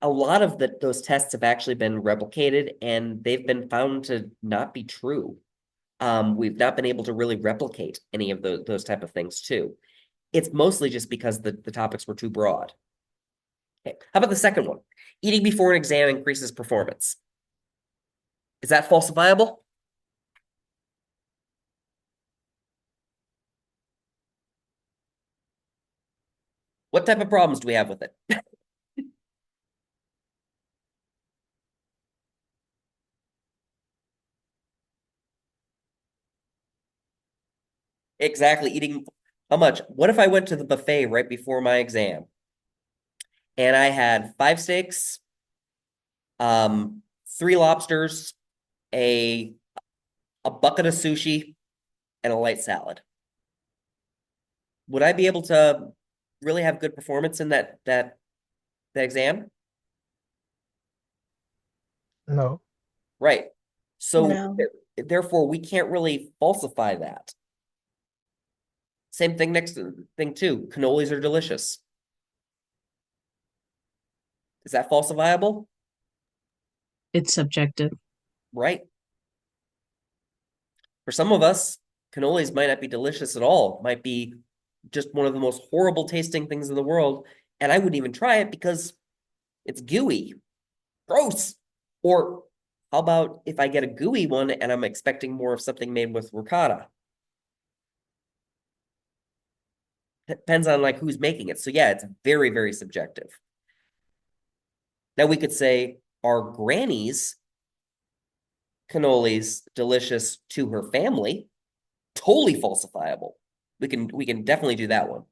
A lot of those tests have actually been replicated and they've been found to not be true. We've not been able to really replicate any of those type of things too. It's mostly just because the topics were too broad. Okay. How about the second one? Eating before an exam increases performance. Is that falsifiable? What type of problems do we have with it? Exactly. Eating how much? What if I went to the buffet right before my exam and I had 5 steaks, 3 lobsters, a bucket of sushi, and a light salad? Would I be able to really have good performance in that exam? No. Right. So No. therefore, we can't really falsify that. Same thing next thing too. Cannolis are delicious. Is that falsifiable? It's subjective. Right. For some of us, cannolis might not be delicious at all. Might be just one of the most horrible tasting things in the world. And I wouldn't even try it because it's gooey. Gross. Or how about if I get a gooey one and I'm expecting more of something made with ricotta? Depends on like who's making it. So yeah, it's very, very subjective. Now we could say, are Granny's cannolis delicious to her family? Totally falsifiable. We can definitely do that one.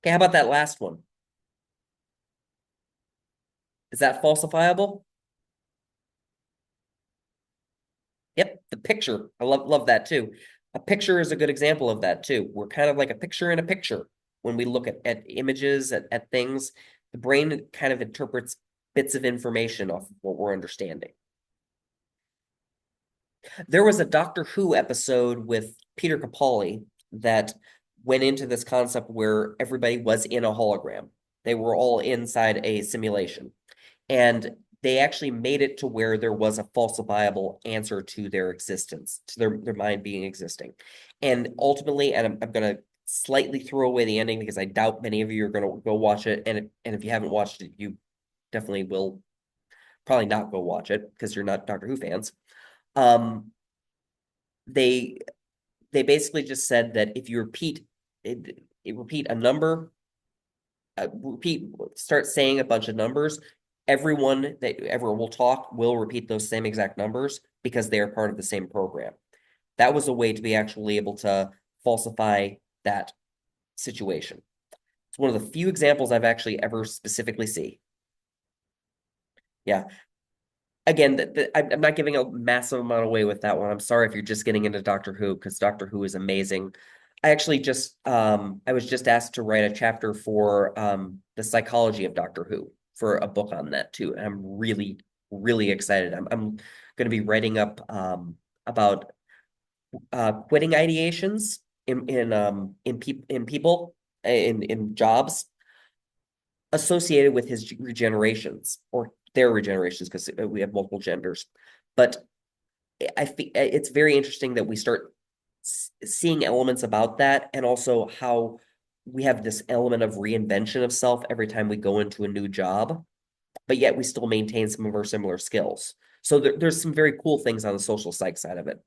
Okay, how about that last one? Is that falsifiable? Yep, the picture. I love that too. A picture is a good example of that too. We're kind of like a picture in a picture when we look at images, at things. The brain kind of interprets bits of information off of what we're understanding. There was a Doctor Who episode with Peter Capaldi that went into this concept where everybody was in a hologram. They were all inside a simulation. And they actually made it to where there was a falsifiable answer to their existence, to their mind being existing. And ultimately, and I'm going to slightly throw away the ending because I doubt many of you are going to go watch it. And if you haven't watched it, you definitely will probably not go watch it because you're not Doctor Who fans. They basically just said that if you repeat a number, start saying a bunch of numbers, everyone that ever will talk will repeat those same exact numbers because they are part of the same program. That was a way to be actually able to falsify that situation. It's one of the few examples I've actually ever specifically see. Yeah. Again, I'm not giving a massive amount away with that one. I'm sorry if you're just getting into Doctor Who because Doctor Who is amazing. I actually I was just asked to write a chapter for the psychology of Doctor Who for a book on that too. And I'm really, really excited. I'm going to be writing up about quitting ideations in people in jobs associated with his regenerations or their regenerations because we have multiple genders. But I think it's very interesting that we start seeing elements about that and also how we have this element of reinvention of self every time we go into a new job, but yet we still maintain some of our similar skills. So there's some very cool things on the social psych side of it.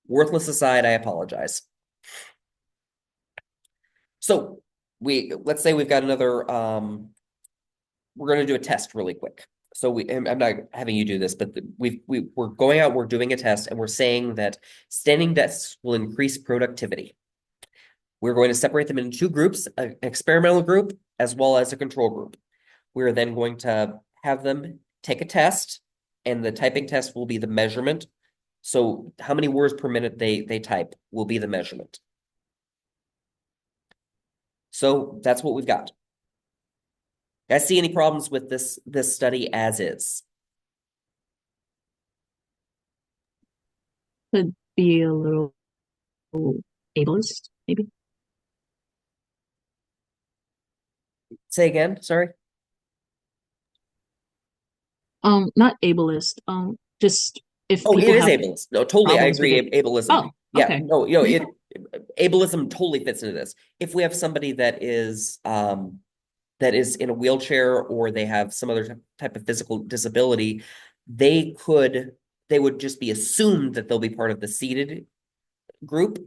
Worthless aside, I apologize. So let's say we've got another we're going to do a test really quick. So I'm not having you do this, but we're going out, we're doing a test, and we're saying that standing desks will increase productivity. We're going to separate them into two groups, an experimental group as well as a control group. We're then going to have them take a test, and the typing test will be the measurement. So how many words per minute they type will be the measurement. So that's what we've got. Guys, see any problems with this study as is? Could be a little ableist, maybe. Say again, sorry. Not ableist. Just if Oh, it people is have ableist. No, totally, I problems with agree. it. Ableism. Oh, Yeah, okay. no, ableism totally fits into this. If we have somebody that is in a wheelchair or they have some other type of physical disability, they would just be assumed that they'll be part of the seated group,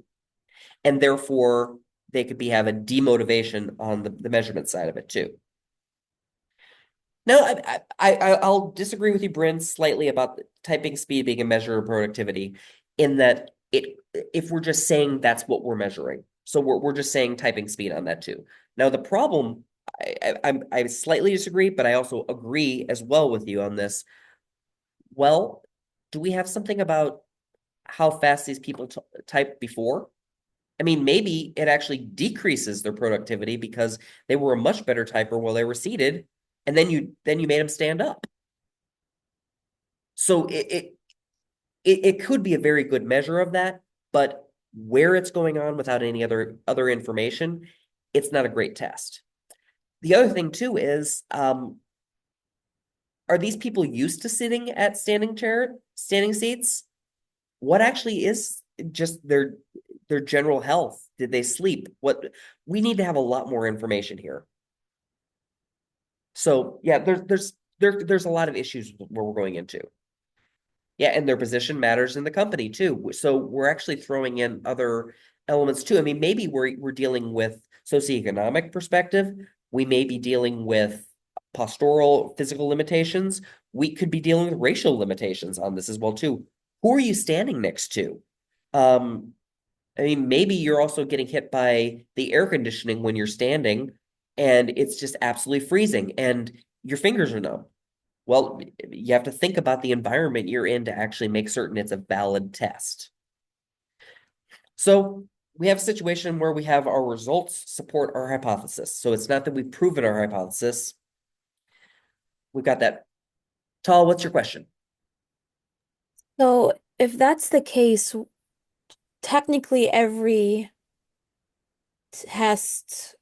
and therefore they could have a demotivation on the measurement side of it too. No, I'll disagree with you, Bryn, slightly about typing speed being a measure of productivity, in that if we're just saying that's what we're measuring. So we're just saying typing speed on that too. Now the problem, I slightly disagree, but I also agree as well with you on this. Well, do we have something about how fast these people type before? I mean, maybe it actually decreases their productivity because they were a much better typer while they were seated, and then you made them stand up. So it could be a very good measure of that, but where it's going on without any other information, it's not a great test. The other thing too is, are these people used to sitting at standing seats? What actually is just their general health? Did they sleep? We need to have a lot more information here. So yeah, there's a lot of issues where we're going into. Yeah, and their position matters in the company too. So we're actually throwing in other elements too. I mean, maybe we're dealing with socioeconomic perspective. We may be dealing with postural physical limitations. We could be dealing with racial limitations on this as well too. Who are you standing next to? Um, I mean, maybe you're also getting hit by the air conditioning when you're standing, and it's just absolutely freezing, and your fingers are numb. Well, you have to think about the environment you're in to actually make certain it's a valid test. So we have a situation where we have our results support our hypothesis. So it's not that we've proven our hypothesis. We've got that. Tal, what's your question? So if that's the case, technically every test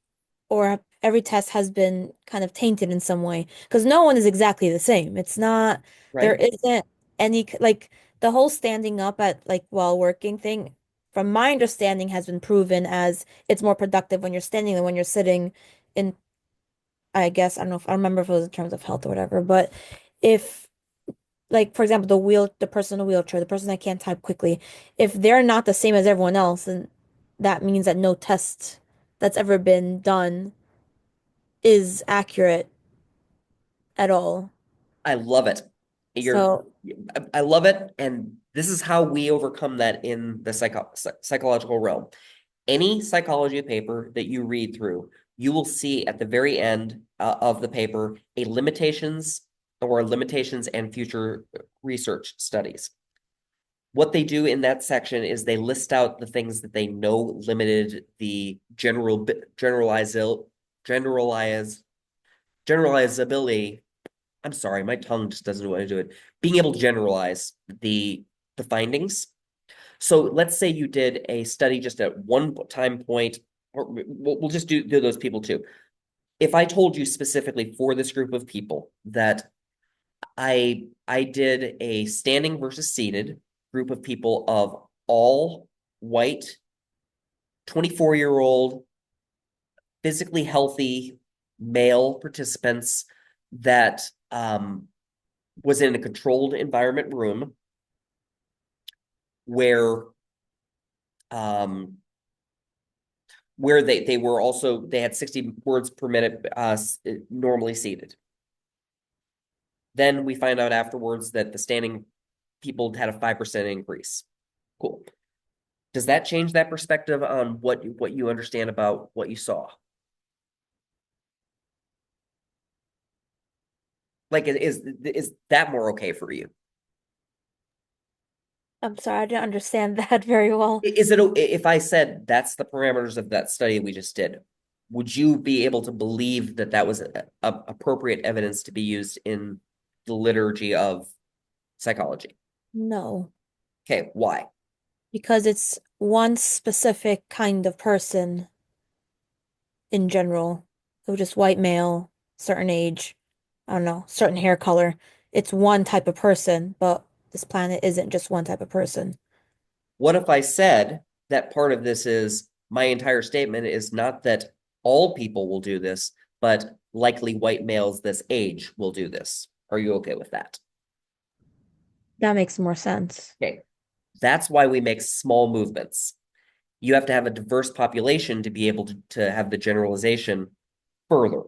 or every test has been kind of tainted in some way because no one is exactly the same. It's not, there Right? isn't any, like the whole standing up at like while working thing, from my understanding, has been proven as it's more productive when you're standing than when you're sitting in, I guess, I don't know if I remember if it was in terms of health or whatever, but if like for example the person in a wheelchair, the person that can't type quickly, if they're not the same as everyone else, then that means that no test that's ever been done is accurate at all. I love it. You're, So, I love it, and this is how we overcome that in the psychological realm. Any psychology paper that you read through, you will see at the very end of the paper a limitations and future research studies. What they do in that section is they list out the things that they know limited the generalizability. I'm sorry, my tongue just doesn't want to do it. Being able to generalize the findings. So let's say you did a study just at one time point, or we'll just do those people too. If I told you specifically for this group of people that I did a standing versus seated group of people of all white, 24-year-old, physically healthy male participants that was in a controlled environment room where um, they were also they had 60 words per minute normally seated. Then we find out afterwards that the standing people had a 5% increase. Cool. Does that change that perspective on what you understand about what you saw? Like, is that more okay for you? I'm sorry, I didn't understand that very well. Is it if I said that's the parameters of that study we just did, would you be able to believe that that was appropriate evidence to be used in the liturgy of psychology? No, Okay, why? because it's one specific kind of person in general. So just white male, certain age, I don't know, certain hair color. It's one type of person, but this planet isn't just one type of person. What if I said that part of this is my entire statement is not that all people will do this, but likely white males this age will do this? Are you okay with that? That makes more sense. Okay. That's why we make small movements. You have to have a diverse population to be able to have the generalization further.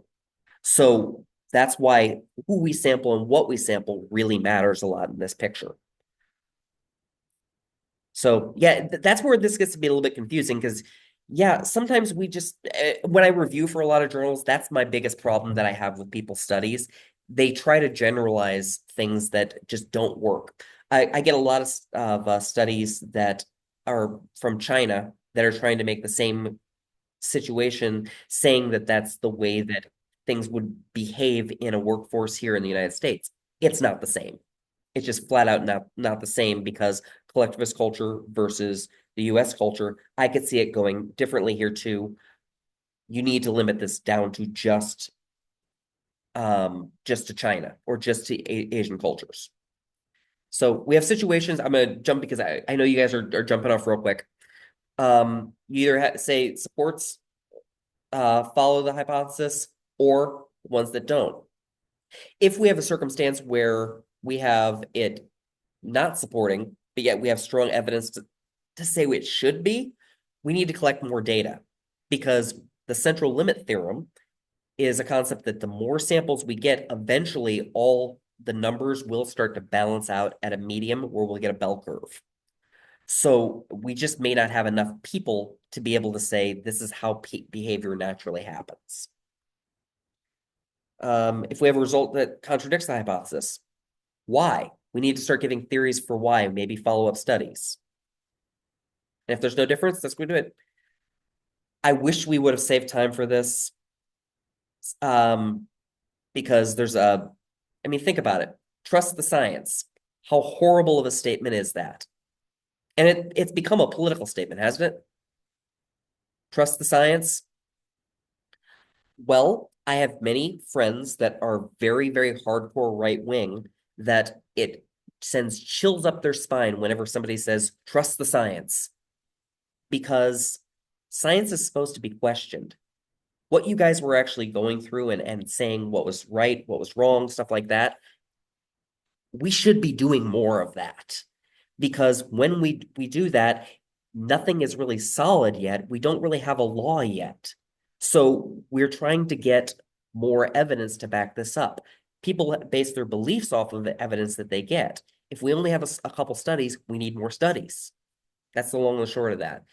So that's why who we sample and what we sample really matters a lot in this picture. So yeah, that's where this gets to be a little bit confusing because yeah, sometimes we just when I review for a lot of journals, that's my biggest problem that I have with people's studies. They try to generalize things that just don't work. I get a lot of studies that are from China that are trying to make the same situation, saying that that's the way that things would behave in a workforce here in the United States. It's not the same. It's just flat out not the same because collectivist culture versus the US culture, I could see it going differently here too. You need to limit this down to just to China or just to Asian cultures. So we have situations. I'm gonna jump because I know you guys are jumping off real quick. You either say supports follow the hypothesis or ones that don't. If we have a circumstance where we have it not supporting, but yet we have strong evidence to say it should be, we need to collect more data because the central limit theorem is a concept that the more samples we get, eventually all the numbers will start to balance out at a medium where we'll get a bell curve. So we just may not have enough people to be able to say this is how behavior naturally happens. If we have a result that contradicts the hypothesis, why? We need to start giving theories for why, maybe follow-up studies. And if there's no difference, that's going to do it. I wish we would have saved time for this. Because there's I mean, think about it. Trust the science. How horrible of a statement is that? And it's become a political statement, hasn't it? Trust the science. Well, I have many friends that are very, very hardcore right wing that it sends chills up their spine whenever somebody says, trust the science. Because science is supposed to be questioned. What you guys were actually going through and saying what was right, what was wrong, stuff like that, we should be doing more of that. Because when we do that, nothing is really solid yet. We don't really have a law yet. So we're trying to get more evidence to back this up. People base their beliefs off of the evidence that they get. If we only have a couple studies, we need more studies. That's the long and short of that.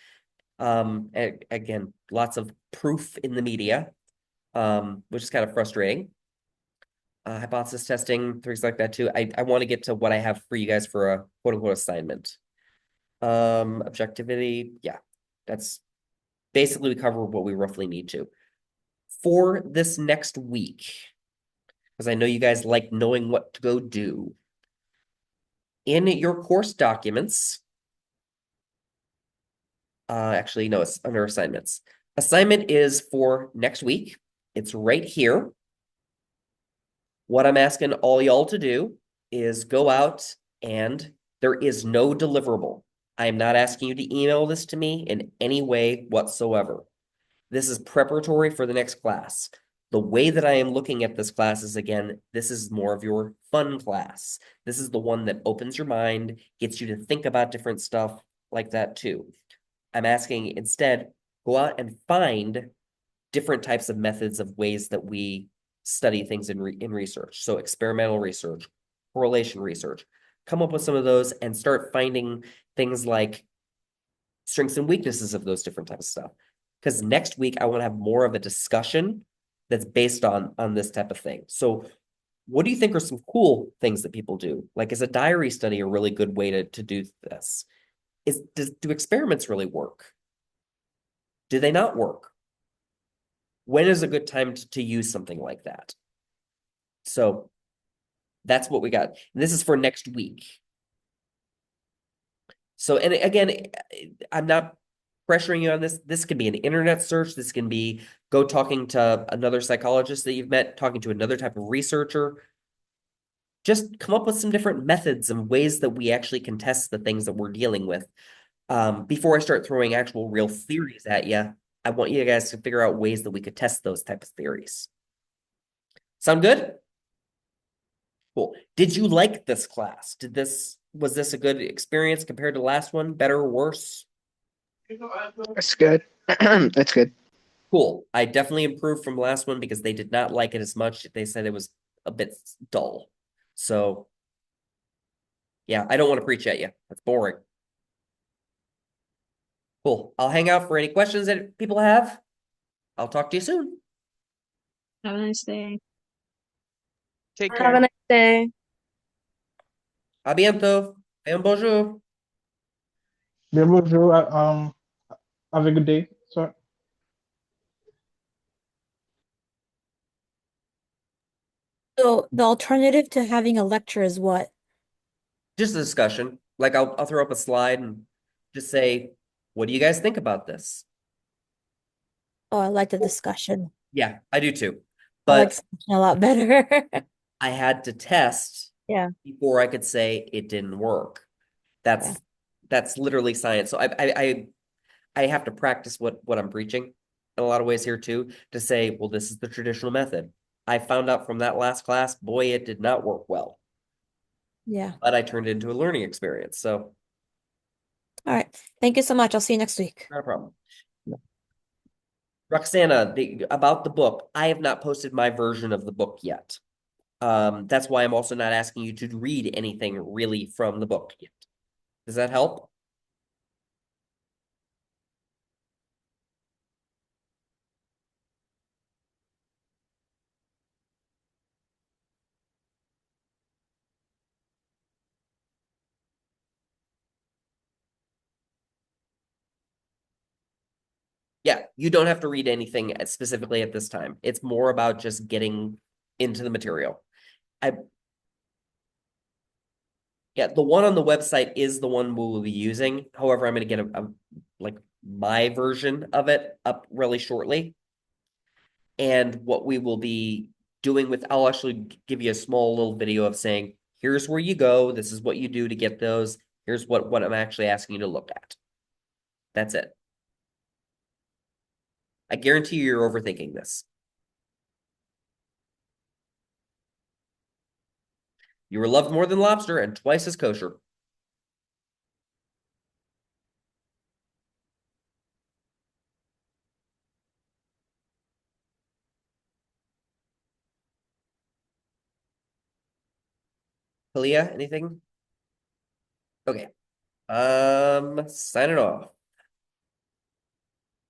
Again, lots of proof in the media, which is kind of frustrating. Hypothesis testing, things like that too. I want to get to what I have for you guys for a quote unquote assignment. Objectivity, yeah, that's basically we cover what we roughly need to. For this next week, because I know you guys like knowing what to go do. In your course documents, actually, no, it's under assignments. Assignment is for next week. It's right here. What I'm asking all y'all to do is go out and there is no deliverable. I am not asking you to email this to me in any way whatsoever. This is preparatory for the next class. The way that I am looking at this class is, again, this is more of your fun class. This is the one that opens your mind, gets you to think about different stuff like that too. I'm asking instead, go out and find different types of methods of ways that we study things in research. So experimental research, correlation research. Come up with some of those and start finding things like strengths and weaknesses of those different types of stuff. Because next week I want to have more of a discussion that's based on this type of thing. So what do you think are some cool things that people do? Like, is a diary study a really good way to do this? Do experiments really work? Do they not work? When is a good time to use something like that? So that's what we got. And this is for next week. So, and again, I'm not pressuring you on this. This can be an internet search. This can be go talking to another psychologist that you've met, talking to another type of researcher. Just come up with some different methods and ways that we actually can test the things that we're dealing with. Before I start throwing actual real theories at you, I want you guys to figure out ways that we could test those types of theories. Sound good? Cool. Did you like this class? Was this a good experience compared to last one? Better or worse? It's good. It's good. Cool. I definitely improved from last one because they did not like it as much. They said it was a bit dull. So, yeah, I don't want to preach at you. That's boring. Cool. I'll hang out for any questions that people have. I'll talk to you soon. Have a nice day. Take Have a care. nice day. À bientôt. Et un bonjour. Bien, bonjour. Have a good day. So, So the alternative to having a lecture is what? Just a discussion. Like I'll throw up a slide and just say, what do you guys think about this? Oh, I like the discussion. Yeah, I do too. I like But discussion a lot better. I had to test Yeah. before I could say it didn't work. Yeah. That's literally science. So I have to practice what I'm preaching in a lot of ways here too, to say, well, this is the traditional method. I found out from that last class, boy, it did not work well. Yeah. But I turned it into a learning experience. So All right. Thank you so much. I'll see you next week. not a problem. Roxana, about the book, I have not posted my version of the book yet. That's why I'm also not asking you to read anything really from the book yet. Does that help? Yeah, you don't have to read anything specifically at this time. It's more about just getting into the material. Yeah, the one on the website is the one we will be using. However, I'm going to get like my version of it up really shortly. And what we will be doing with, I'll actually give you a small little video of saying, here's where you go. This is what you do to get those. Here's what I'm actually asking you to look at. That's it. I guarantee you're overthinking this. You were loved more than lobster and twice as kosher. Kalia, anything? Okay. Signing off.